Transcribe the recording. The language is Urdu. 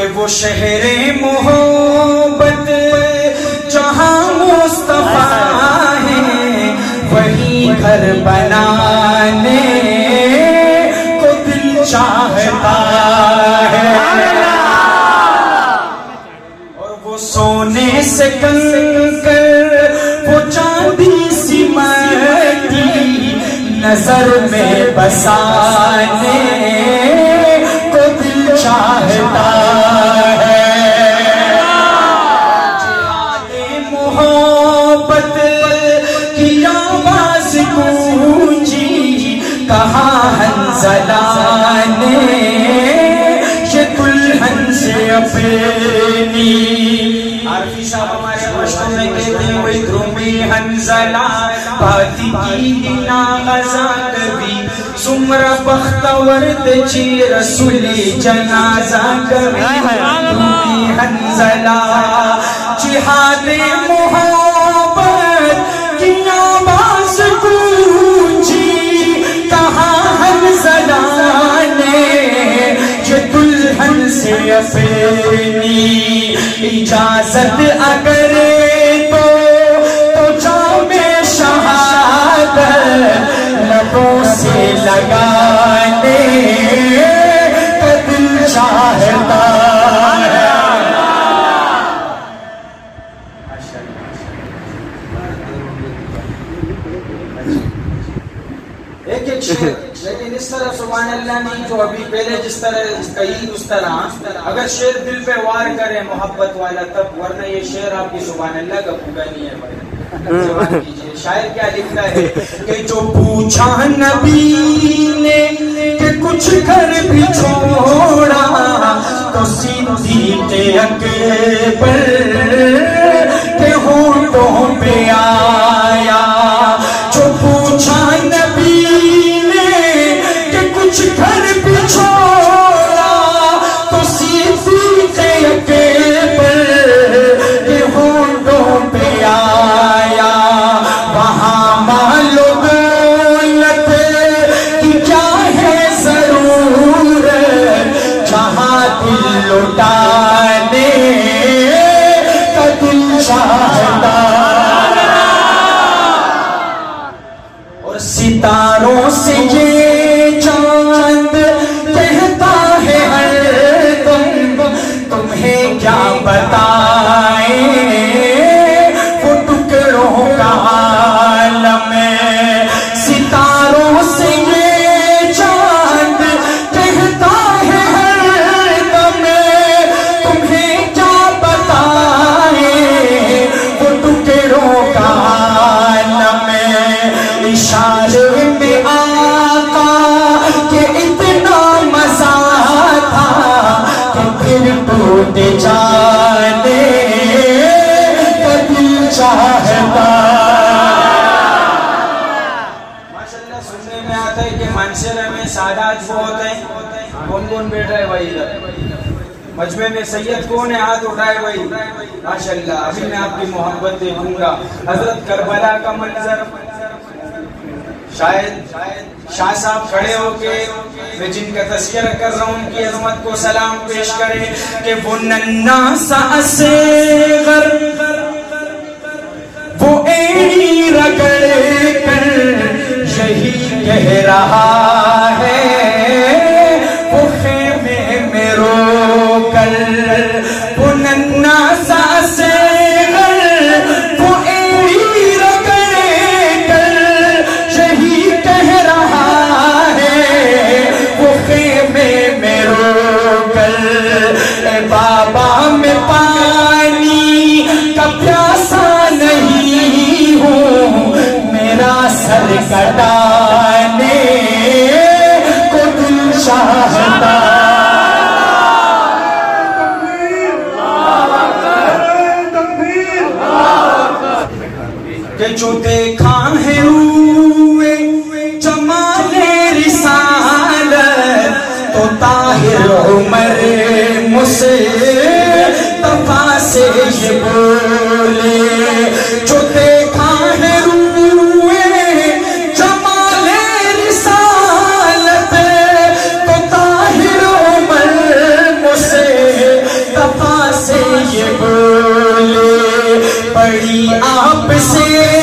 کہ وہ شہر محبت جہاں مصطفیٰ ہے وہی گھر بنانے کو دل چاہتا ہے، اور وہ سونے سے کنکر وہ چاندی سی مٹی نظر میں بسانے کو دل چاہتا ہے۔ جہاد محبت کی آواز گونجی کہاں حنظلہ نے یہ دلہن سے اپنی، عارفی صاحب ہمارے مشتوں میں کہتے ہیں وہی دھومی حنظلہ بھاتی کی ہی ناغذا کبھی سمرہ بختورد چی رسولی جنازہ کبھی دھومی حنظلہ جہاد محبت کی آواز گونجی کہاں حنظلہ نے یہ دلہن سے اپنی اجازت اگر تو جام شہادت لبوں سے لگانے کا دل چاہتا ہے۔ ایک شعر لیکن اس طرح سبحان اللہ نہیں جو ابھی پہلے جس طرح کہی اس طرح اگر شعر دل پہ وار کرے محبت والا تب، ورنہ یہ شعر آپ کی سبحان اللہ کا پھوگا نہیں ہے بھائی۔ شاعر کیا لکھتا ہے کہ جو پوچھا نبی نے کہ کچھ گھر بھی چھوڑا تو صدیق اکبر کے ہونٹوں پہ آیا، جو پوچھا نبی نے کہ کچھ گھر بھی چھوڑا تو صدیق اکبر کے ہونٹوں پہ آیا، وہاں مال و دولت کی کیا ہے ضرورت جہاں دل لٹانے کا دل چاہتا، اور ستاروں سے یہ چاند کہتا ہے ہر دم تمہیں کیا بتائیں وہ ٹکڑوں کا عالم ہے، ستاروں سے یہ چاند کہتا ہے ہر دم تمہیں کیا بتائیں وہ ٹکڑوں کا عالم ہے، اشارے میں آقا کہ اتنا مزہ تھا کہ پھر ٹوٹ جانے کا دل چاہتا۔ ماشاءاللہ سننے میں آتا ہے کہ منشرہ میں سادات بہت ہیں، کون کون بیٹھا ہے بھائی ادھر مجمع میں؟ سید کون ہے؟ ہاتھ اٹھائے بھائی ماشاءاللہ۔ ابھی میں آپ کی محبت دیکھوں گا، حضرت کربلا کا منظر شاید شاہ صاحب کھڑے ہو کے میں جن کا تذکرہ کر رہا ہوں ان کی عظمت کو سلام پیش کریں کہ وہ ننھا سا اصغر وہ ایڑی رگڑ کر یہی کہہ رہا ہے وہ خیمے میں رو کر، وہ ننھا سا اصغر وہ ایڑی رگڑ کر یہی کہہ رہا ہے وہ خیمے میں رو کر، اے بابا میں پانی کا پیاسا نہیں ہوں میرا سر کٹانے کو دل چاہتا، کہ جو دیکھا ہے روئے جمال رسالت تو طاہر عمر مصطفیٰ سے یہ بولے، جو دیکھا ہے روئے جمال رسالت تو طاہر عمر مصطفیٰ مصطفیٰ سے یہ بولے، پڑی آپ سے